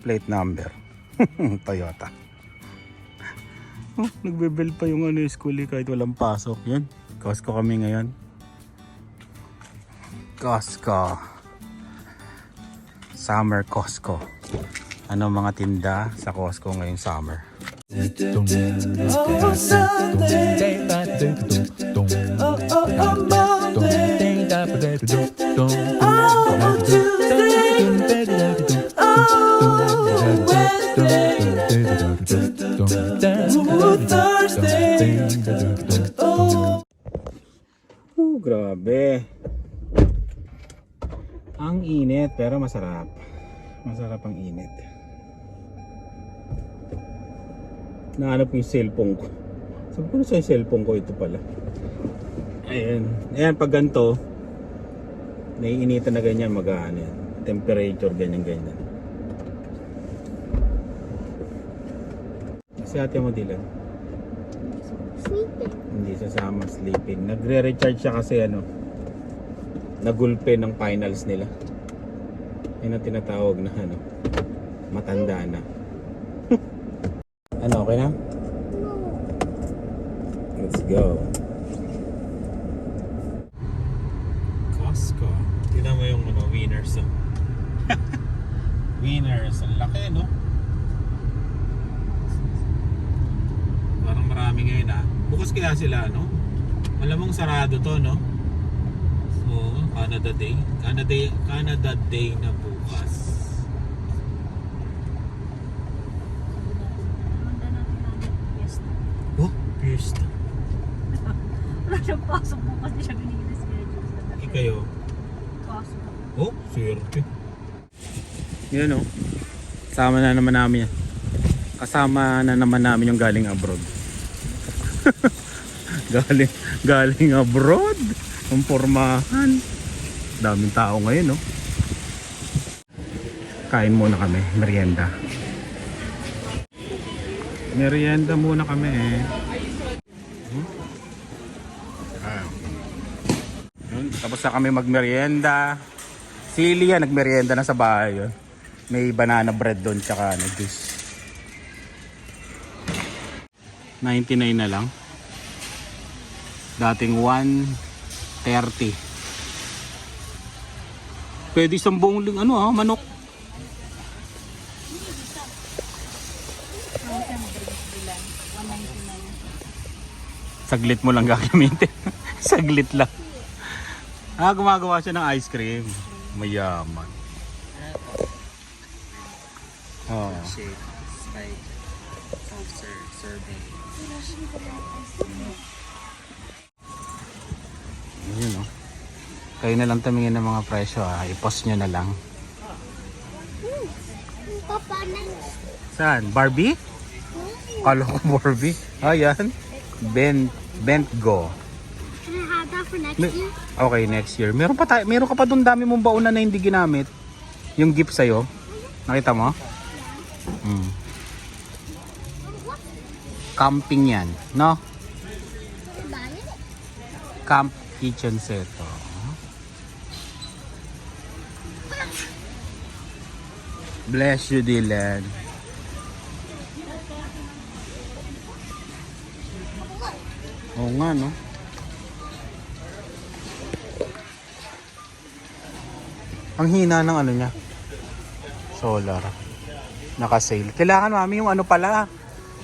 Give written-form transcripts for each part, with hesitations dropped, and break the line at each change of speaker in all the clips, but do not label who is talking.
Plate number. Toyota. Oh, nagbe-bell pa yung ano yung school kahit walang pasok. Yan. Costco kami ngayon. Costco. Summer Costco. Ano mga tinda sa Costco ngayong summer?
Oh, Sunday. Oh, Tuesday. Oh, Wednesday. Oh, Thursday. Oh.
Grabe. Ang init pero masarap. Masarap ang init. Nahanap ko yung cellphone ko. Sabi ko na sa cellphone ko, ito pala. Ayan. Ayan, pag ganito, naiinitan na ganyan, mag-ano yan. Temperature, ganyan-ganyan. Si ate mo, Dylan?
Sleeping.
Hindi sasama, sleeping. Nagre-recharge siya kasi ano, nagulpe ng finals nila. Yan ang tinatawag na ano, matanda na. Ano, okay na?
No.
Let's go. Costco. Tignan mo yung ano, winners. Winners. Ang laki, no? Parang marami ngayon, ah. Bukas kaya sila, no? Malamang sarado to, no? Oo, Canada Day. Canada Day na bukas. Oh, fiesta.
Wala siyang pasok mo kasi siya binigil-schedule.
Ikayo.
Pasok.
Oh, swerte. Yan, oh. Kasama na naman namin yan. Kasama na naman namin yung galing abroad. galing abroad. Ang pormahan. Daming tao ngayon, no? Kain muna kami, merienda. Merienda muna kami, eh. Tapos na kami magmerienda. Si Lia nagmerienda na sa bahay, yun. May banana bread doon tsaka ano, juice. 99 na lang. Dating 130. Pwede isang buong manok. Saglit mo lang gagamitin. Saglit lang. Gumagawa siya ng ice cream. Mayaman. Oh.
Shake, spike, saucer, sorbet.
Yun, no? Kayo na lang tumingin ng mga presyo, i-post nyo na lang.
Papa,
Saan? Barbie? Kala ko Barbie. Yan. Bent Go.
can I have that for next year?
Okay, next year. Meron ka pa doon dami mong baunan na hindi ginamit. Yung gift sa'yo. Nakita mo? Camping yan, no?
Buy it?
Camp kitchen set. Bless you, Dylan. Oo nga, no? Ang hina ng ano niya. Solar. Naka-sale. Kailangan, mami, yung ano pala.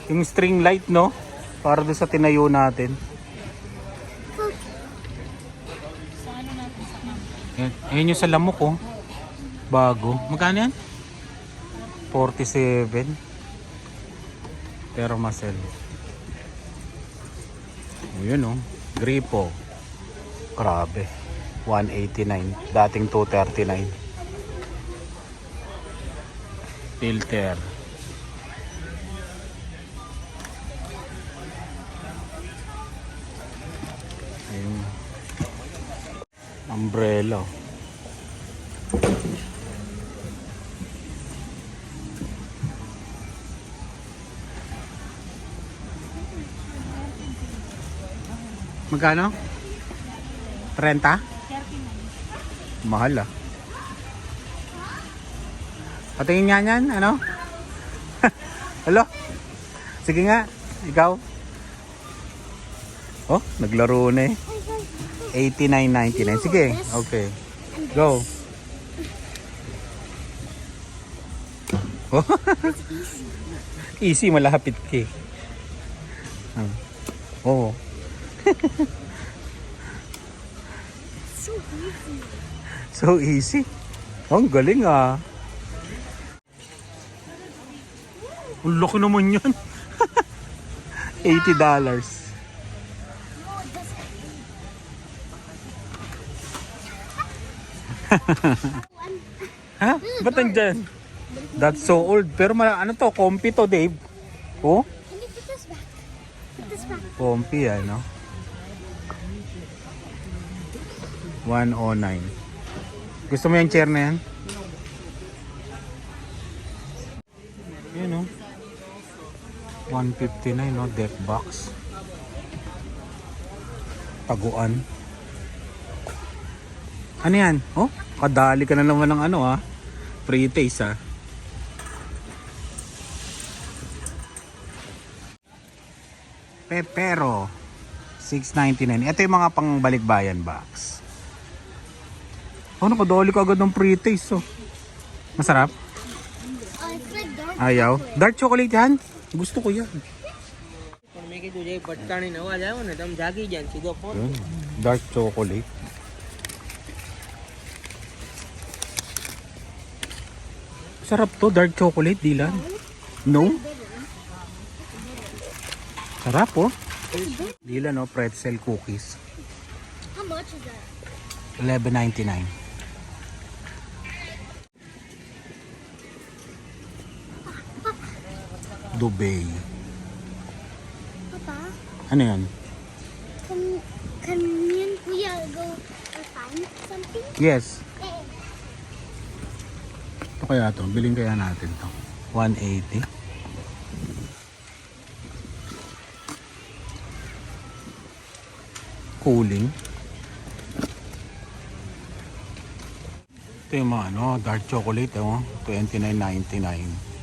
Yung string light, no? Para doon sa tinayo natin.
Sa ano natin sa camp?
Ayan yung sa lamok, oh. Bago. Magkano yan? 47. Pero masel. Yun, oh. Gripo. Grabe. 189. Dating 239. Filter. Ayun. Umbrella. Magkano? 30?
39.
Mahal, ah. Patingin nga yan, ano? Hello? Sige nga, ikaw. Oh, naglaro na eh. 89.99. Sige, okay. Go. Oh. Easy, malapit ka eh. Oh. So easy. Oh, ang galing ah. Ang laki naman yan. $80. Ha? Ba't nandyan? That's so old. Pero ano to? Comfy to, Dave. Oh?
Can you put this back? Put this back.
Comfy, ano? 109. Gusto mo yung chair na yan? Yun, oh. 159, no? Deck box. Taguan. Ano yan? Oh, kadali ka na naman ng ano, ah. Free taste, ah. Pepero. 6.99. Ito yung mga pangbalikbayan box. Oh, nakadali ka agad ng free taste, oh. Masarap?
Oh, it's like dark
Ayaw.
chocolate.
Dark chocolate yan? Gusto ko yan.
પણ મેં કીધું જે પટકાણીનો અવાજ આવ્યો ને તમે જાગી ગયા ને સીધો phone
Yun. Dark chocolate. Sarap to, dark chocolate, Dylan. No? Sarap, oh. Dylan, oh, pretzel cookies.
How much is that?
$11.99. Dubai.
Papa,
Ano yan?
can me and Kuya go find something?
Yes. Ito kaya to. Biling kaya natin to. 180. Cooling. Ito yung mga ano, dark chocolate. Oh, $29.99.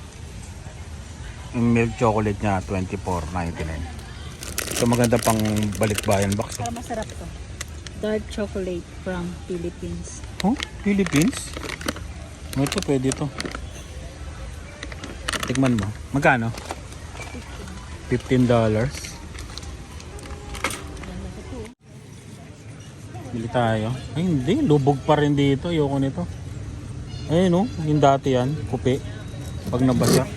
Yung milk chocolate niya, $24.99. Ito maganda pang balikbayan box.
Para masarap to. Dark chocolate from Philippines.
Oh, Philippines? Oh, ito pwede to. Tikman mo. Magkano? $15. Bili tayo. Ay hindi, lubog pa rin dito. Ayoko nito. Ayun oh, yung dati yan. Kupi. Pag nabasa.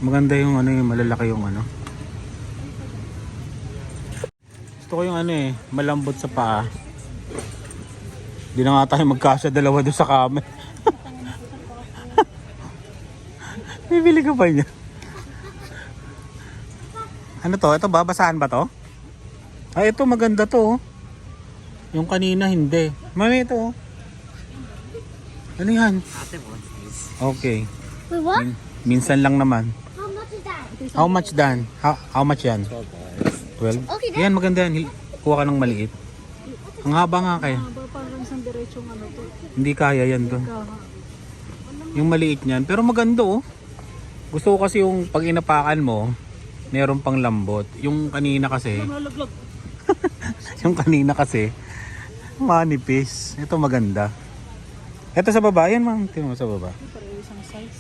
Maganda yung ano, yung malalaki yung ano. Gusto ko yung ano eh, malambot sa paa. Di na nga tayo magkasya dalawa doon sa kama. Bibili ka pa niya. Ano to? Ito babasahan ba to? Ay, ito maganda to. Yung kanina hindi. Mami, ito. Ano yan?
Ate wants this.
Okay.
Wait, what?
Minsan lang naman.
How much is that?
How much Dan? How much yan? 12?
Okay,
Yan, maganda yan. Kuha ka ng maliit. Ang haba nga kaya.
Haba parang isang diretsong ano to.
Hindi kaya yan to. Yung maliit niyan. Pero maganda oh. Gusto ko kasi yung pag inapakan mo, meron pang lambot. Yung kanina kasi,
Nalaglag.
yung kanina kasi, manipis. Ito maganda. Ito sa baba. Yan ma'am. Tingnan mo sa baba.
Pero isang size.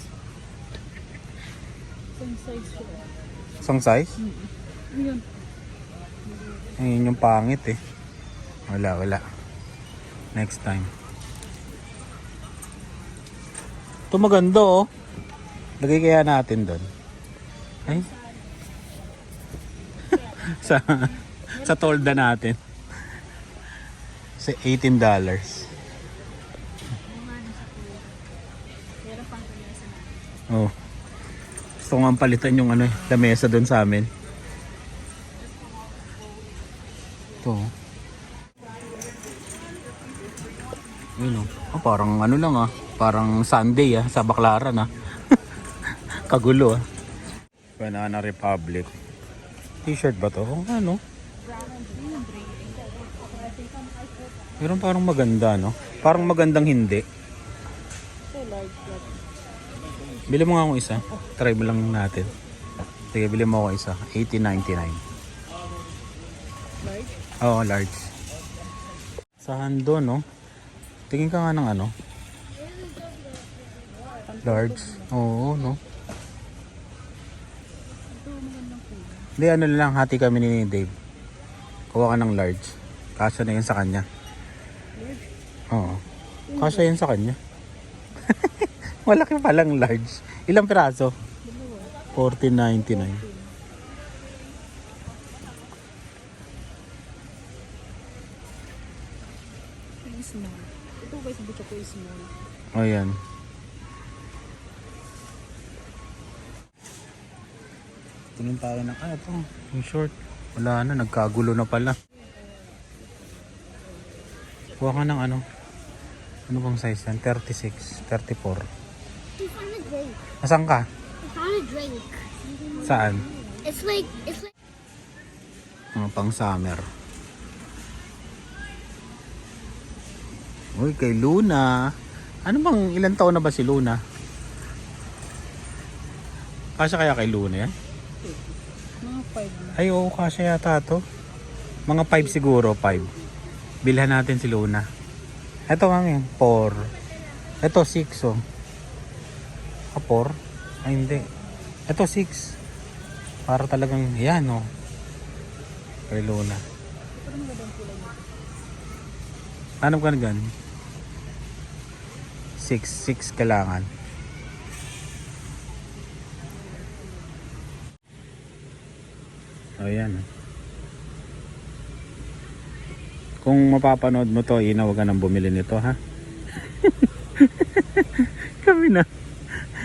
Isang size siya.
Isang size?
Yun.
Ayun yung pangit eh. Wala. Next time. Ito maganda oh. Lagay kaya natin doon. Ay. sa tolda natin. Sa $18. Oh. Gusto ko nga palitan yung ano, lamesa doon sa amin. Ito. Ayun oh. Oh, parang ano lang ah. Parang Sunday ah. Sa Baclaran ah. Kagulo ah. Banana Republic. T-shirt ba to? Oh, ano? Pero parang maganda no? Parang magandang hindi.
large flat.
Bili mo nga ako isa. Try mo lang natin. Sige, bili mo ako isa. 18.99.
Large?
Oo, large. Sa Hando, no? Tingin ka nga ng ano? Large. Oo, no? Hindi, ano lang. Hati kami ni Dave. Kuha ka ng large. Kasya na yun sa kanya. Oo. Kasya yun sa kanya. Malaki palang large. Ilang piraso? 14.99.
Yung small. Ito guys, butya ko is small.
O yan. Tingin tayo ng ito. Yung short. Wala na. Nagkagulo na pala. Kuha ka ng ano. Ano bang size yan? 36, 34.
We found a drink.
Asan ka?
We found a drink.
Saan?
It's like
Pang summer. Uy, kay Luna. Ano bang, ilang taon na ba si Luna? Kasya kaya kay Luna yan?
Mga 5 na.
Ay, oo, kasya yata to. Mga 5 siguro, 5. Bilhan natin si Luna. Ito mami, 4. Ito 6 oh. 4? Ay hindi. Ito 6. Para talagang, yan oh. Kay Luna. Hanap ka na dyan? 6 kailangan. O yan. Kung mapapanood mo to, Ina, huwag ka nang bumili nito, ha? Kami na.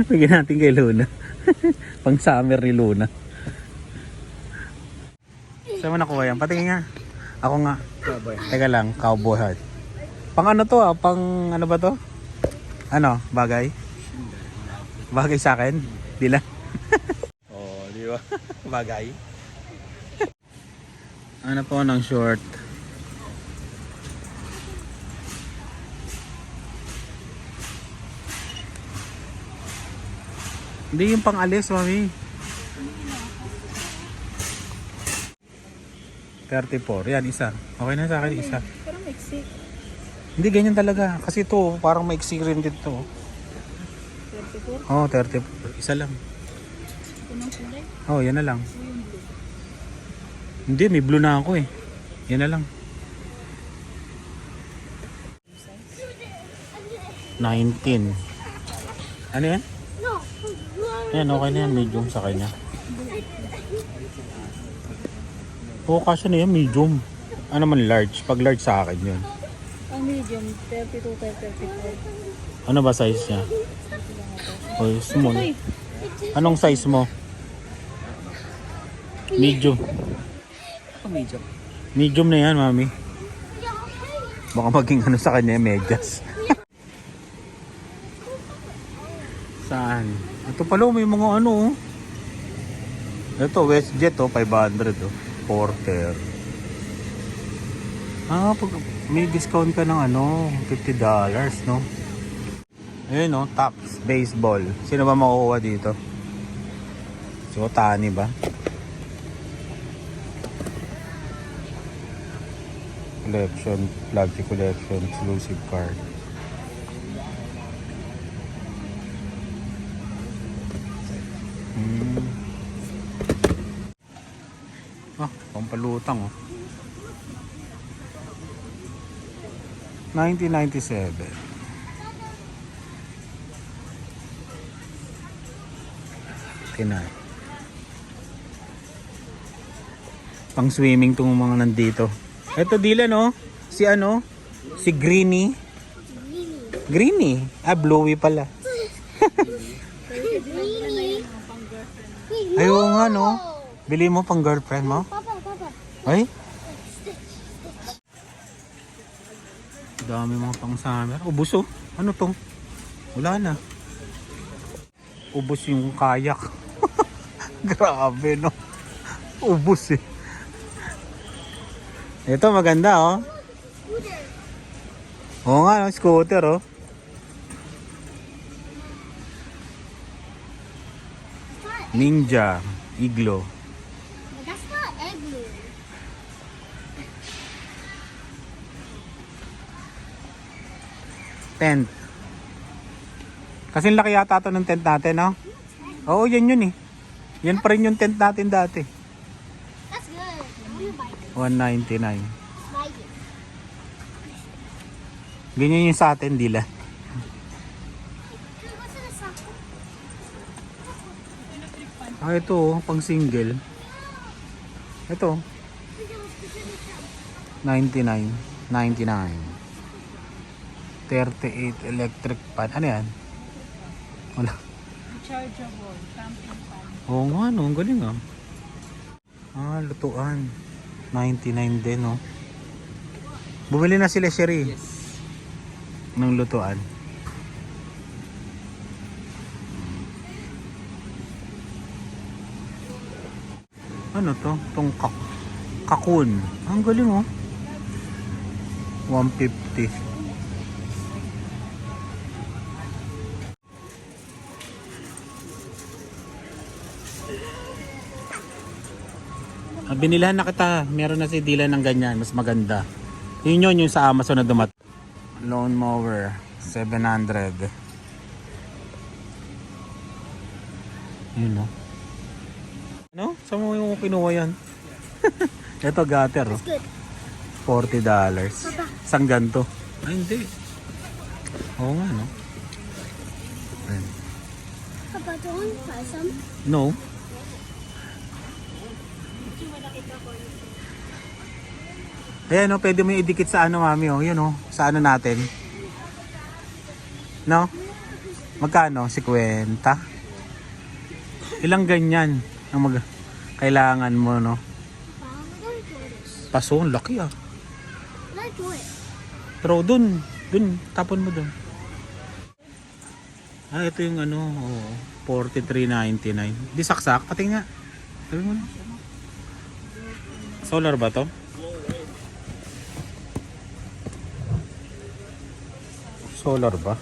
Bigyan natin kay Luna. Pang summer ni Luna. Saan mo nakuha yan? Patingin nga. Ako nga. Teka lang, cowboy hat. Pang ano to pang ano ba to? Ano? Bagay? Bagay sa akin? Di lang. Oh, di ba? Bagay. Ano po ng short? Hindi yung pang alis, mami. 34. Yan, isa. Okay na sa akin, isa.
Parang maiksi.
Hindi, ganyan talaga. Kasi ito, parang maiksi rin dito.
34.
Oh, 34. Isa lang.
Unang kulay.
Oh, yan na lang.
Ito yung blue.
Hindi, may blue na ako eh. Yan na lang. 19. Ano yan?
no.
Yan, okay na yan. Medium sa kanya. Oo, kasi na yan, medium. Ano man large? Pag large sa akin yun.
Ang medium, 32 tayo 34.
Ano ba size niya? Oh, small.
Ay,
Anong size mo? Medium.
Medyo.
Medium na yan, mami. Baka maging ano sa kanya, medyas. Saan? Ito pala, may mga ano. Ito, WestJet, 500. Porter. Pag may discount ka ng $50, no? Ayun, Tops baseball. Sino ba makukuha dito? Si Otani ba? Collection, flagship collection, exclusive card. Pampalutang 1997. Tinay. Pang swimming tong mga nandito. Ito Dylan Si Si Greeny. Greeny. Bluey pala.
Really?
Ay, oo nga Bili mo pang girlfriend mo?
Papa.
Ay? Dami mga pang summer. Ubus Ano to? Wala na. Ubus yung kayak. Grabe Ubus Ito maganda Oo nga scooter Ninja. Iglo.
But that's not igloo.
Tent. Kasi laki yata ito ng tent natin, no? Oo, yan yun eh. Yan pa rin yung tent natin dati.
That's good. I want to buy it.
199.
Buy it.
Ganyan yung sa atin, dila.
Can we go to the soccer?
Ah, ito oh, pang single. Ito, 99. 38 electric fan. Ano yan? Wala.
Rechargeable. Camping fan.
Oo nga, no? Ang galing ah. Ah, lutuan. 99 din, no? Bumili na sila, Sherry.
Yes.
Ng lutuan. Ano to? Itong kakun. Ang galing, oh. 150. Binilhan na kita. Meron na si Dylan ng ganyan. Mas maganda. Yun yung sa Amazon na dumat. Lawn mower. 700. Yun no. Ano? Saan mo yung kinuha yan? Ito gutter. Oh.
Good.
$40. Isang ganto. Ay hindi. Oo nga no. Ayan.
Papa, do you want to try some?
No. Ayan o, pwede mo yung idikit sa ano mami o. Yun o, sa ano natin. No? Magkano? 50? Ilang ganyan ang kailangan mo no?
We're going to do this.
Paso, ang laki ah.
Let's do it.
Pero dun, tapon mo dun. Ah, ito yung ano, oh, 43.99. Di saksak, pati nga. Sabi mo na. Solar ba to? Solar ba?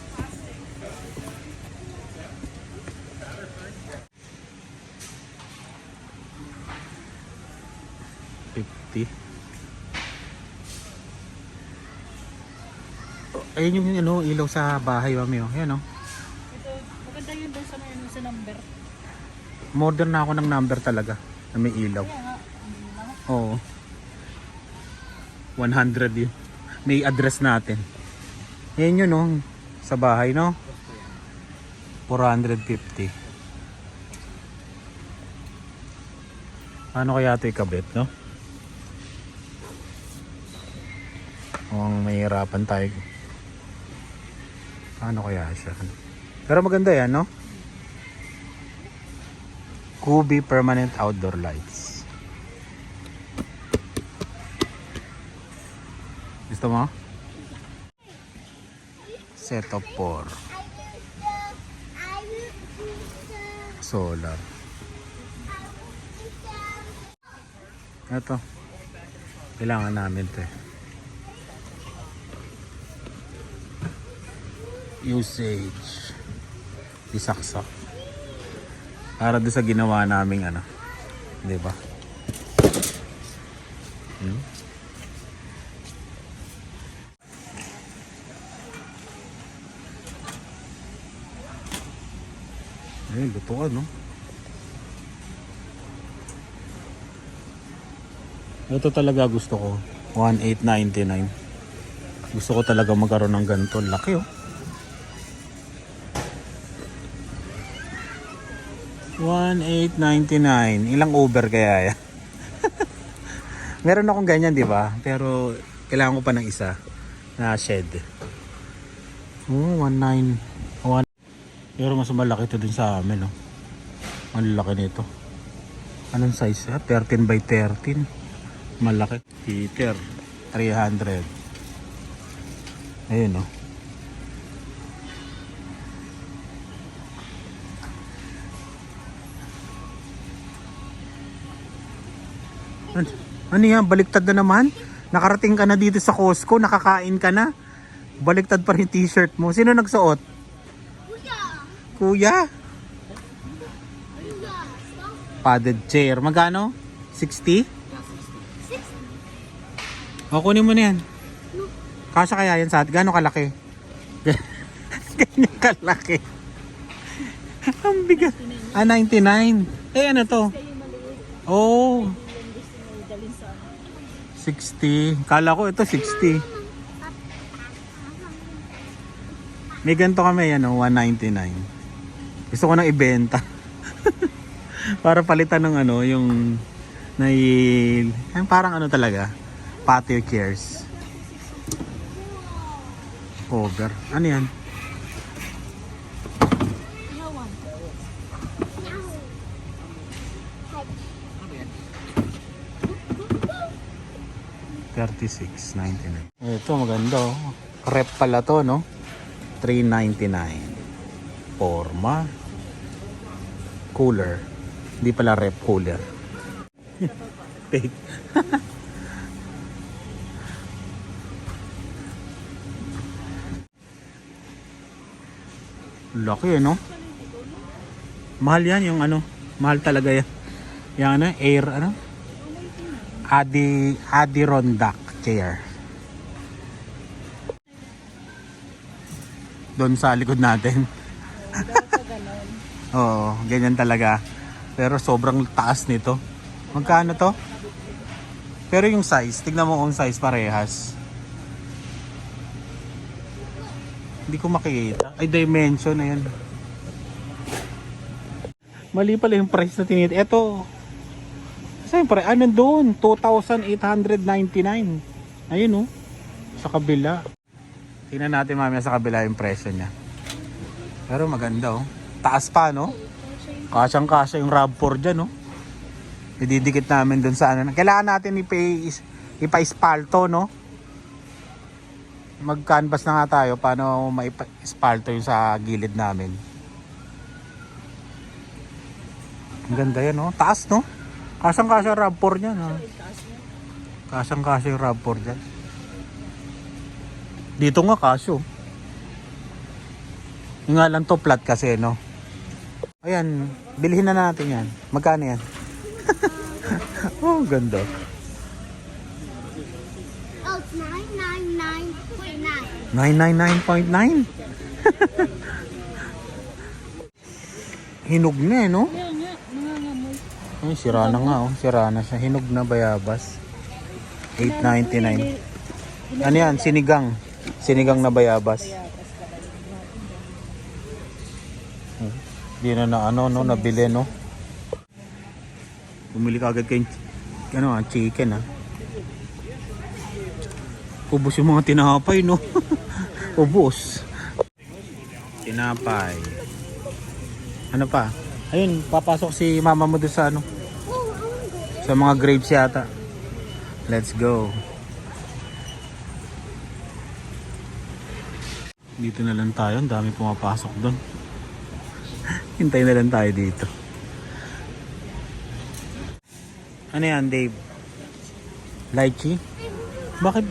Ayun yung ano, ilaw sa bahay mami oh. Ayan oh.
Ito, maganda yun doon sa, ano, sa number.
Modern na ako ng number talaga na may ilaw.
Kaya nga,
Oo. 100 yun. May address natin. Yan yun no. Sa bahay no. 450. Paano kaya ito ikabit no? Mukhang mahirapan tayo. Paano kaya siya? Pero maganda yan no? Kubi Permanent Outdoor Lights. Gusto mo? Set of 4. Solar. Ito. Kailangan namin ito eh. Usage. Isaksak. Para doon sa ginawa naming ano. 'Di ba? Eh, lutuan, no? Ito talaga gusto ko. 1899. Gusto ko talaga magkaroon ng ganito. Laki, oh. 1899. Ilang Uber kaya yan? Meron akong ganyan, di ba? Pero kailangan ko pa ng isa na shed. Oh, 19. Pero mas malaki ito din sa amin, no? Ang laki nito. Anong size? 13 by 13. Malaki. Heater. 300. Ayun, no? Ano yan? Baliktad na naman? Nakarating ka na dito sa Costco, nakakain ka na. Baliktad pa rin t-shirt mo. Sino nagsuot?
Kuya!
Kuya?
Kuya!
Padded chair. Magkano? 60? O, kunin mo na yan. Kasya kaya yan sa atin? Gano'ng kalaki? Ganyan kalaki. Ang bigat. 99. Eh, ano to? Oh. 60. Kala ko ito 60. May ganito kami, ano, 199. Gusto ko nang ibenta. Para palitan ng ano, yung parang ano talaga, patio chairs. Cover. Ano yan? $36.99. Ito maganda oh. Rep pala to, no? $3.99. Forma. Cooler. Hindi pala rep, cooler. Fake. Laki, no? Mahal yan yung ano. Mahal talaga yan. Yung ano, air, ano? Adirondack chair. Doon sa likod natin. Oo, ganyan talaga. Pero sobrang taas nito. Magkano to? Pero yung size, tignan mo kung size parehas. Hindi ko makikita. Ay, dimension na yan. Mali pala yung price na tinit. Eto. Saan yung price? Ah, nandun. 2,899. Ayun oh. Sa kabila. Tingnan natin mamaya sa kabila yung presyo niya. Pero maganda oh. Taas pa no? Kasyang-kasya yung RAV4 dyan oh. Ididikit namin dun sa ano. Kailangan natin ipa-ispalto no? Mag-canvas na nga tayo paano maipa-ispalto yung sa gilid namin. Ang ganda yan no? Taas no? Kasyang-kasya yung RAV4 dyan no? Kasyang-kasya yung RAV4 dyan. Dito nga kasyo. Yung nga lang to flat kasi no. Ayan, bilhin na natin yan. Magkano yan? Oh, ganda.
Oh, it's 999.9.
999.9. Hinog na eh, no?
Kaya nga, nangangamoy.
Ay, sira na nga oh. Sira na siya. Hinog na bayabas. 899. Ano yan? Sinigang. Sinigang na bayabas. Di na ano, no, nabili, no? Bumili ka agad kayo, ano, chicken, ha? Ubus yung mga tinapay, no? Ubus. Tinapay. Ano pa? Ayun, papasok si mama mo doon sa, ano? Sa mga grapes yata. Let's go. Dito na lang tayo, ang dami pumapasok doon. Hintay na lang tayo dito. Ano yan, Dave? Lychee? Bakit?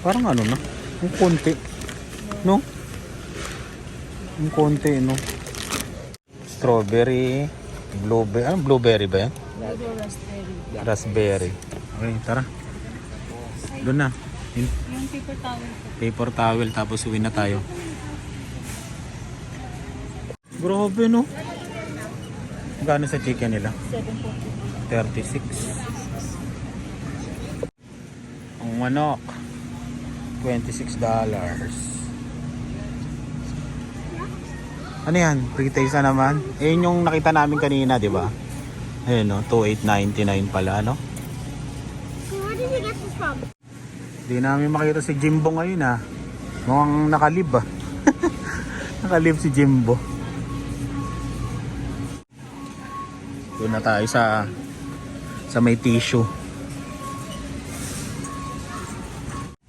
Parang ano na? Ang konti. No? Ang konti, no? Strawberry. Blueberry. Anong blueberry ba yan? Raspberry. Okay, tara. Doon na.
Yung paper towel.
Paper towel, tapos uwi na tayo. Grabe no. Magkano sa chicken nila? 36. Ang manok $26. Ano yan? Pre-taste na naman. Eh yung nakita namin kanina, di ba? Ayun no, 2899 pala, no?
So where did you get this from?
Di namin makita si Jimbo ngayon ah. Mukhang nakalib ah. Nakalib si Jimbo. Doon na tayo sa may tissue.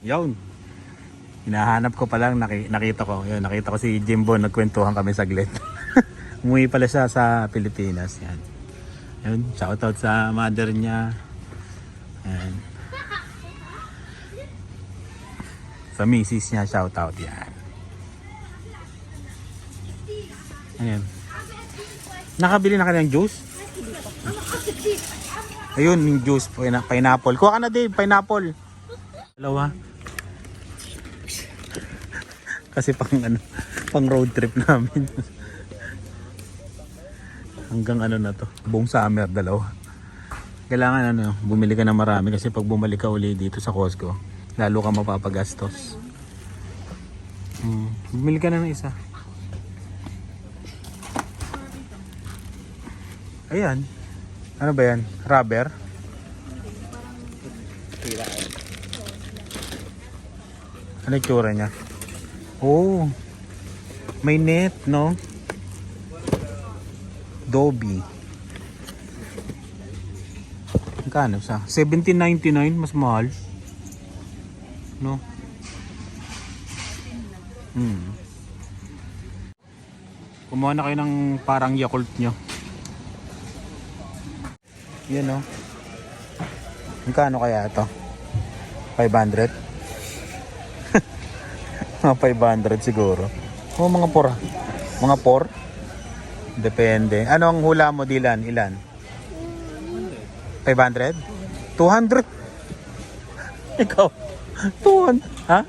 Yun. Hinahanap ko pa lang, nakita ko. Yun, nakita ko si Jimbo, nagkwentuhan kami saglit. Umuwi pala siya sa Pilipinas. Yan. Yun, shoutout sa mother niya. Yan. Sa misis niya, shoutout yan. Ayan. Nakabili na ka ng juice? Ayun, yung juice, pineapple. Kuha ka na, Dave, pineapple. Dalawa. Kasi pang road trip namin. Hanggang na to, buong summer, dalawa. Kailangan bumili ka na marami kasi pag bumalik ka uli dito sa Costco, lalo ka mapapagastos. Bumili ka na ng isa. Ayan. Ano ba yan? Rubber? Ano yung tsura niya? Oh, may net, no? Dobby. Magkano sa? $17.99, mas mahal. No? Kumuha na kayo ng parang Yakult nyo. Yan, no? Magkano kaya ito? 500? Mga 500 siguro. O mga 4. Mga 4? Depende. Ano ang hula mo, Dylan? Ilan? 500? 200? Ikaw? 200? Ha?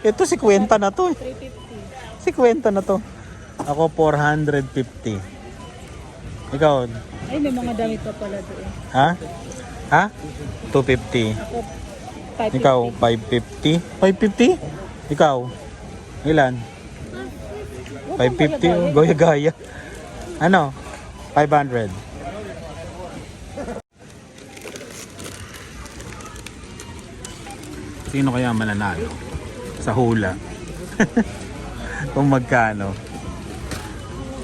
Ito 50 na to. 50 na to. Ako 450. Ikaw?
Ay, may mga damit pa pala doon.
Ha? Ha? 250.
Ako, 550.
Ikaw 550? 550? Ikaw? Ilan? 550? Oh, gaya-gaya. Ano? 500. Sino kaya mananalo sa hula? Kung magkano?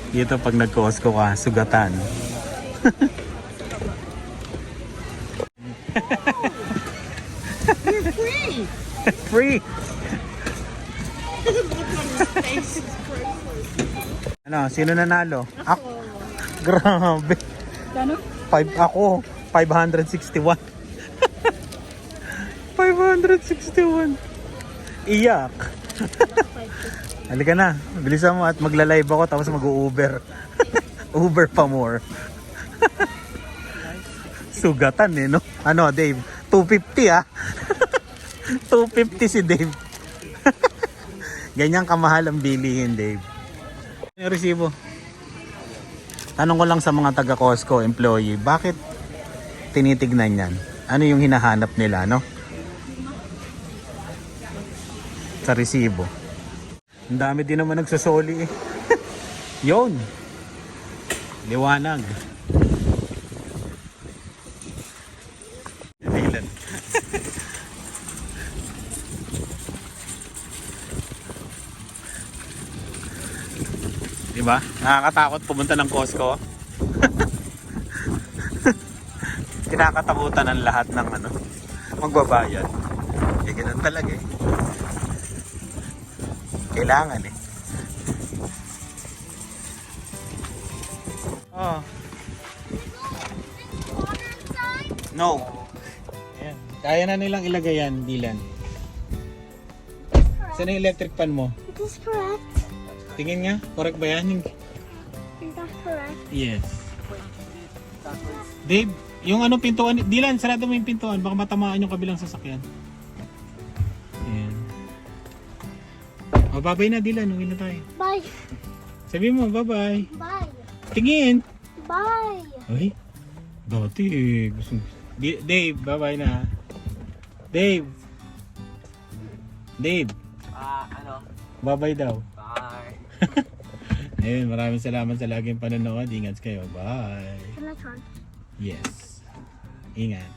Dito pag nag-Costco ka, sugatan. Free! Ano, sino nanalo? Ako. Grabe.
Kano?
5 ako, 561. 561. Iyak. Halika na, bilisan mo at magla-live ako tapos mag-u-Uber. Uber pa more. Sugatan eh, no? Ano, Dave? 250 ah. 250 si Dave. Ganyan kamahal ang bilihin, Dave. Yung resibo. Tanong ko lang sa mga taga Costco employee, bakit tinitignan yan? Ano yung hinahanap nila, no? Sa resibo. Ang dami din naman nagsasoli eh. Yun. Liwanag. Ilan? Diba? Nakakatakot pumunta ng Costco. Kinakatakutan ng lahat ng magbabayad. Eh, ganun talaga eh. Kailangan eh. Oh. No. Ayan. Kaya na nilang ilagay yan, Dylan. Saan yung electric fan mo?
It is correct.
Tingin nga, correct ba yan?
Is that correct?
Yes. Dave, yung pintuan, Dylan, sarado mo yung pintuan, baka matamaan yung kabilang sasakyan. Ayan. O, bye-bye na, Dylan, uwi na tayo.
Bye.
Sabi mo, bye-bye.
Bye.
Tingin.
Bye.
Ay, dati eh. Dave, bye-bye na. Dave. Dave,
Ano?
bye-bye daw.
Bye.
Ayun, maraming salamat sa laging panonood. Ingat kayo. Bye.
Can I turn?
Yes. Ingat.